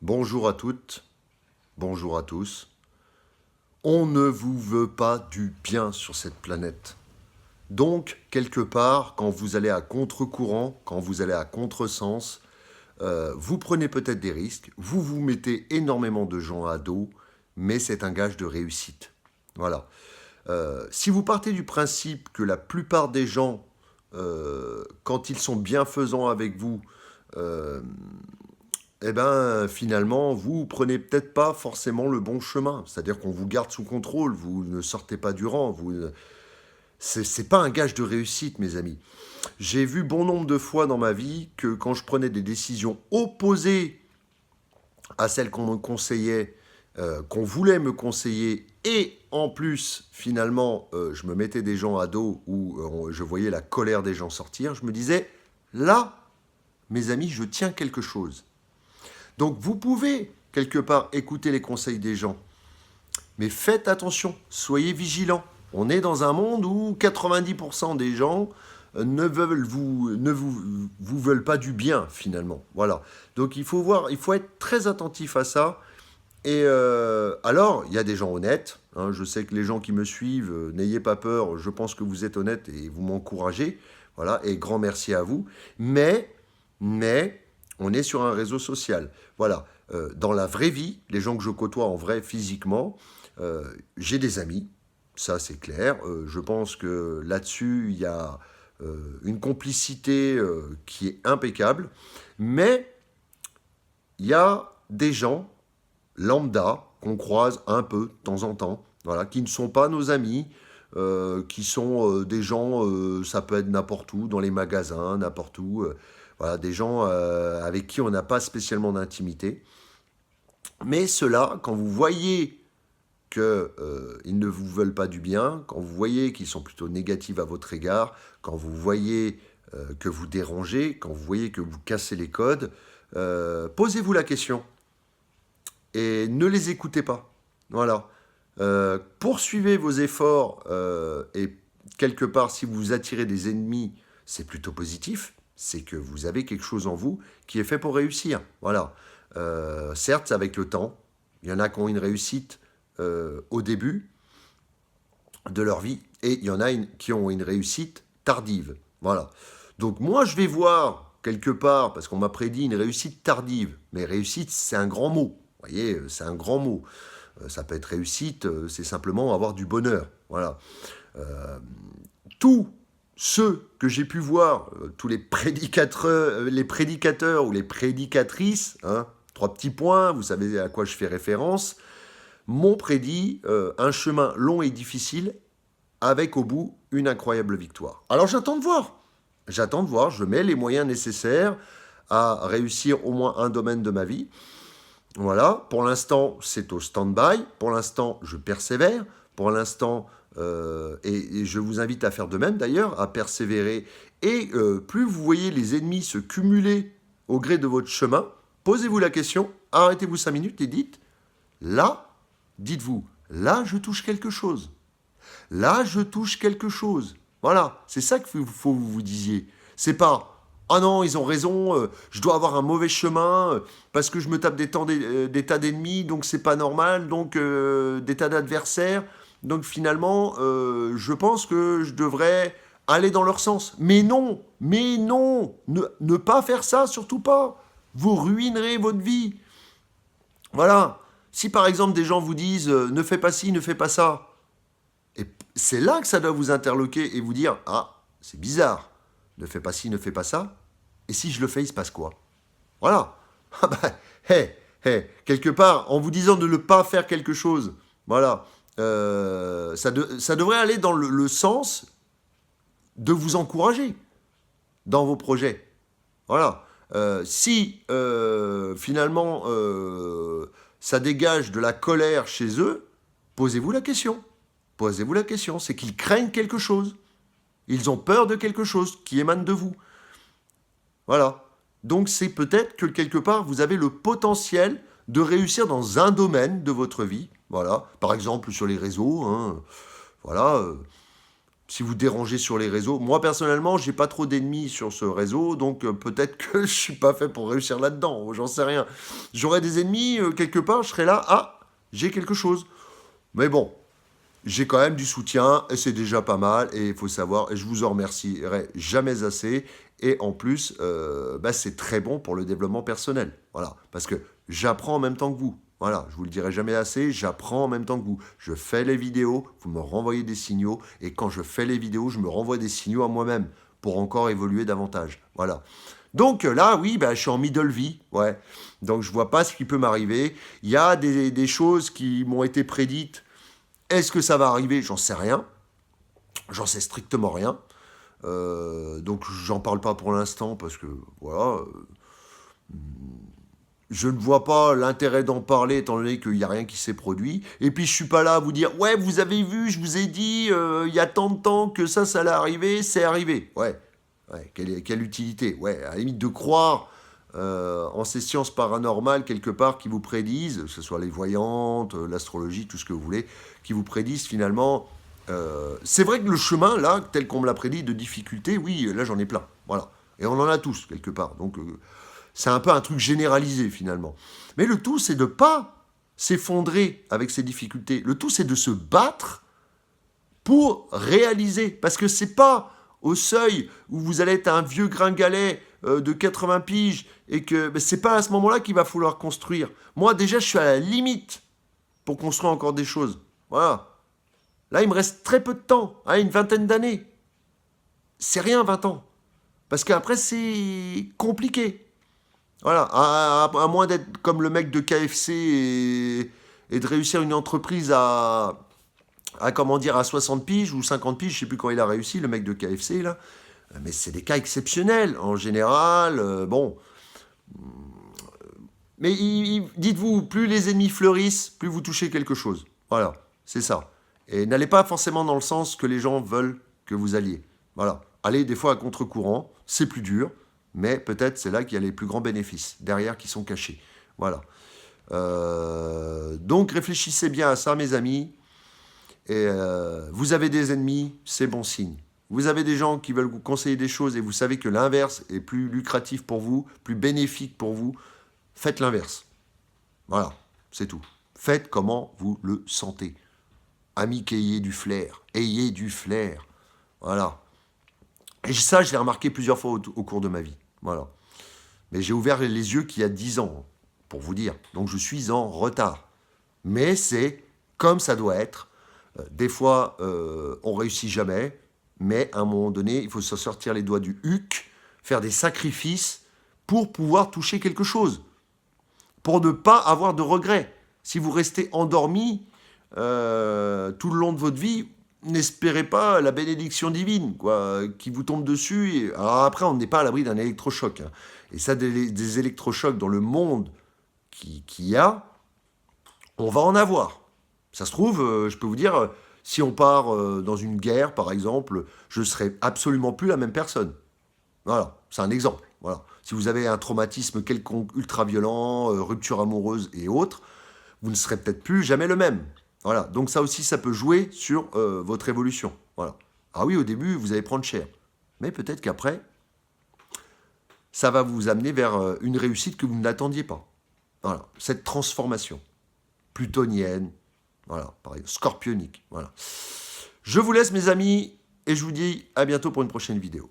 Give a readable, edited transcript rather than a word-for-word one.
Bonjour à toutes, bonjour à tous. On ne vous veut pas du bien sur cette planète. Donc, quelque part, quand vous allez à contre-courant, quand vous allez à contresens, vous prenez peut-être des risques, vous vous mettez énormément de gens à dos, mais c'est un gage de réussite. Voilà. Si vous partez du principe que la plupart des gens, quand ils sont bienfaisants avec vous, euh, eh ben, finalement, vous prenez peut-être pas forcément le bon chemin. C'est-à-dire qu'on vous garde sous contrôle, vous ne sortez pas du rang. C'est pas un gage de réussite, mes amis. J'ai vu bon nombre de fois dans ma vie que quand je prenais des décisions opposées à celles qu'on me conseillait, qu'on voulait me conseiller, et en plus, finalement, je me mettais des gens à dos où je voyais la colère des gens sortir, je me disais, là, mes amis, je tiens quelque chose. Donc vous pouvez quelque part écouter les conseils des gens, mais faites attention, soyez vigilants. On est dans un monde où 90% des gens ne vous veulent pas du bien finalement. Voilà. Donc il faut voir, il faut être très attentif à ça. Et alors, il y a des gens honnêtes. Hein, je sais que les gens qui me suivent, n'ayez pas peur. Je pense que vous êtes honnêtes et vous m'encouragez. Voilà. Et grand merci à vous. Mais, on est sur un réseau social. Voilà. Dans la vraie vie, les gens que je côtoie en vrai physiquement, j'ai des amis. Ça, c'est clair. Je pense que là-dessus, il y a une complicité qui est impeccable. Mais il y a des gens lambda qu'on croise un peu de temps en temps, voilà, qui ne sont pas nos amis, qui sont des gens, ça peut être n'importe où, dans les magasins, n'importe où, voilà, des gens avec qui on n'a pas spécialement d'intimité. Mais ceux-là, quand vous voyez qu'ils ne vous veulent pas du bien, quand vous voyez qu'ils sont plutôt négatifs à votre égard, quand vous voyez que vous dérangez, quand vous voyez que vous cassez les codes, posez-vous la question et ne les écoutez pas. Voilà. Poursuivez vos efforts et quelque part, si vous attirez des ennemis, c'est plutôt positif. C'est que vous avez quelque chose en vous qui est fait pour réussir. Voilà. Certes, avec le temps, il y en a qui ont une réussite au début de leur vie et il y en a qui ont une réussite tardive. Voilà. Donc moi, je vais voir quelque part, parce qu'on m'a prédit une réussite tardive. Mais réussite, c'est un grand mot. Vous voyez, c'est un grand mot. Ça peut être réussite, c'est simplement avoir du bonheur. Voilà. Tous ceux que j'ai pu voir, tous les prédicateurs ou les prédicatrices, hein, trois petits points, vous savez à quoi je fais référence, m'ont prédit un chemin long et difficile avec au bout une incroyable victoire. Alors j'attends de voir. J'attends de voir, je mets les moyens nécessaires à réussir au moins un domaine de ma vie. Voilà, pour l'instant, c'est au stand-by. Pour l'instant, je persévère. Pour l'instant, et je vous invite à faire de même d'ailleurs, à persévérer. Et plus vous voyez les ennemis se cumuler au gré de votre chemin, posez-vous la question, arrêtez-vous 5 minutes et là, dites-vous, là, je touche quelque chose. Là, je touche quelque chose. Voilà, c'est ça qu'il faut que vous vous disiez. C'est pas, ah non, ils ont raison, je dois avoir un mauvais chemin parce que je me tape des tas d'ennemis, donc c'est pas normal, donc des tas d'adversaires. Donc finalement, je pense que je devrais aller dans leur sens. Mais non, ne pas faire ça, surtout pas. Vous ruinerez votre vie. Voilà. Si par exemple des gens vous disent ne fais pas ci, ne fais pas ça, et c'est là que ça doit vous interloquer et vous dire ah, c'est bizarre, ne fais pas ci, ne fais pas ça. Et si je le fais, il se passe quoi? Voilà. Ah bah, quelque part, en vous disant de ne pas faire quelque chose, voilà, ça devrait aller dans le sens de vous encourager dans vos projets. Voilà. Si finalement ça dégage de la colère chez eux, posez-vous la question. Posez-vous la question. C'est qu'ils craignent quelque chose. Ils ont peur de quelque chose qui émane de vous. Voilà. Donc c'est peut-être que quelque part, vous avez le potentiel de réussir dans un domaine de votre vie. Voilà. Par exemple, sur les réseaux. Hein, voilà. si vous dérangez sur les réseaux. Moi, personnellement, j'ai pas trop d'ennemis sur ce réseau, donc peut-être que je suis pas fait pour réussir là-dedans, j'en sais rien. J'aurais des ennemis, quelque part, je serais là, ah, j'ai quelque chose. Mais bon, j'ai quand même du soutien, et c'est déjà pas mal, et il faut savoir, et je vous en remercierai jamais assez, et en plus, bah, c'est très bon pour le développement personnel, voilà, parce que j'apprends en même temps que vous. Voilà, je vous le dirai jamais assez, j'apprends en même temps que vous. Je fais les vidéos, vous me renvoyez des signaux, et quand je fais les vidéos, je me renvoie des signaux à moi-même pour encore évoluer davantage. Voilà. Donc là, oui, bah, je suis en middle vie, ouais. Donc je vois pas ce qui peut m'arriver. Il y a des choses qui m'ont été prédites. Est-ce que ça va arriver? J'en sais rien. J'en sais strictement rien. Donc j'en parle pas pour l'instant parce que voilà, je ne vois pas l'intérêt d'en parler étant donné qu'il n'y a rien qui s'est produit. Et puis je suis pas là à vous dire ouais vous avez vu, je vous ai dit il y a tant de temps que ça allait arriver, c'est arrivé. Ouais, ouais, quelle utilité. Ouais, à la limite de croire en ces sciences paranormales quelque part qui vous prédisent, que ce soit les voyantes, l'astrologie, tout ce que vous voulez, qui vous prédisent finalement. C'est vrai que le chemin là, tel qu'on me l'a prédit, de difficulté, oui, là j'en ai plein. Voilà. Et on en a tous quelque part. Donc c'est un peu un truc généralisé finalement. Mais le tout, c'est de ne pas s'effondrer avec ces difficultés. Le tout, c'est de se battre pour réaliser. Parce que c'est pas au seuil où vous allez être un vieux gringalet de 80 piges et que ben, c'est pas à ce moment-là qu'il va falloir construire. Moi, déjà, je suis à la limite pour construire encore des choses. Voilà. Là, il me reste très peu de temps, hein, une vingtaine d'années. C'est rien, 20 ans. Parce qu'après, c'est compliqué. Voilà, à moins d'être comme le mec de KFC et de réussir une entreprise comment dire, à 60 piges ou 50 piges, je sais plus quand il a réussi, le mec de KFC, là. Mais c'est des cas exceptionnels, en général, bon. Mais dites-vous, plus les ennemis fleurissent, plus vous touchez quelque chose. Voilà, c'est ça. Et n'allez pas forcément dans le sens que les gens veulent que vous alliez. Voilà. Allez des fois à contre-courant, c'est plus dur, mais peut-être c'est là qu'il y a les plus grands bénéfices, derrière qui sont cachés. Voilà. Donc réfléchissez bien à ça, mes amis. Et vous avez des ennemis, c'est bon signe. Vous avez des gens qui veulent vous conseiller des choses et vous savez que l'inverse est plus lucratif pour vous, plus bénéfique pour vous. Faites l'inverse. Voilà, c'est tout. Faites comment vous le sentez. Amis qui ayez du flair. Ayez du flair. Voilà. Et ça, je l'ai remarqué plusieurs fois au cours de ma vie. Voilà. Mais j'ai ouvert les yeux qu'il y a 10 ans, pour vous dire. Donc je suis en retard. Mais c'est comme ça doit être. Des fois, on réussit jamais. Mais à un moment donné, il faut se sortir les doigts du huc, faire des sacrifices pour pouvoir toucher quelque chose. Pour ne pas avoir de regrets. Si vous restez endormi tout le long de votre vie, n'espérez pas la bénédiction divine, quoi, qui vous tombe dessus. Et... Alors après, on n'est pas à l'abri d'un électrochoc. Hein. Et ça, des électrochocs dans le monde qu'il y a, on va en avoir. Ça se trouve, je peux vous dire, si on part dans une guerre, par exemple, je ne serai absolument plus la même personne. Voilà, c'est un exemple. Voilà. Si vous avez un traumatisme quelconque, ultra-violent, rupture amoureuse et autres, vous ne serez peut-être plus jamais le même. Voilà, donc ça aussi, ça peut jouer sur votre évolution. Voilà. Ah oui, au début, vous allez prendre cher. Mais peut-être qu'après, ça va vous amener vers une réussite que vous n'attendiez pas. Voilà, cette transformation plutonienne, voilà, pareil, scorpionique. Voilà. Je vous laisse, mes amis, et je vous dis à bientôt pour une prochaine vidéo.